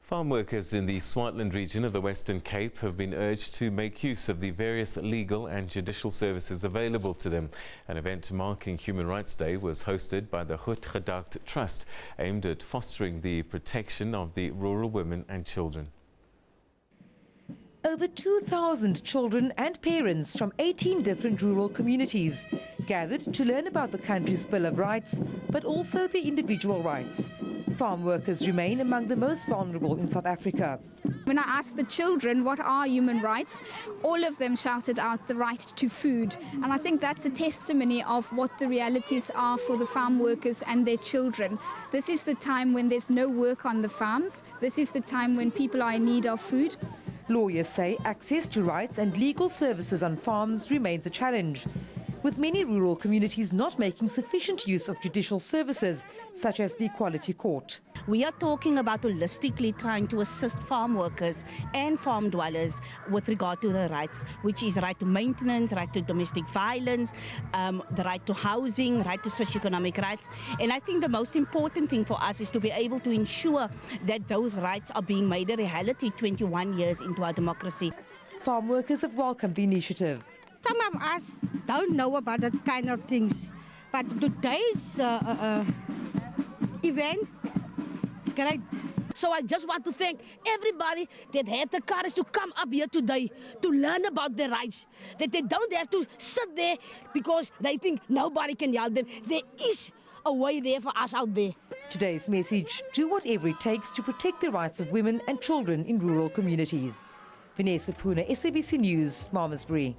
Farm workers in the Swartland region of the Western Cape have been urged to make use of the various legal and judicial services available to them. An event marking Human Rights Day was hosted by the Goedgedacht Trust, aimed at fostering the protection of the rural women and children. Over 2,000 children and parents from 18 different rural communities gathered to learn about the country's Bill of Rights, but also the individual rights. Farm workers remain among the most vulnerable in South Africa. When I asked the children what are human rights, all of them shouted out the right to food. And I think that's a testimony of what the realities are for the farm workers and their children. This is the time when there's no work on the farms. This is the time when people are in need of food. Lawyers say access to rights and legal services on farms remains a challenge, with many rural communities not making sufficient use of judicial services, such as the Equality Court. We are talking about holistically trying to assist farm workers and farm dwellers with regard to their rights, which is right to maintenance, right to domestic violence, the right to housing, right to socioeconomic rights. And I think the most important thing for us is to be able to ensure that those rights are being made a reality 21 years into our democracy. Farm workers have welcomed the initiative. Some of us don't know about that kind of things, but today's event is great. So I just want to thank everybody that had the courage to come up here today to learn about their rights, that they don't have to sit there because they think nobody can help them. There is a way there for us out there. Today's message: do whatever it takes to protect the rights of women and children in rural communities. Vanessa Puna, SABC News, Malmesbury.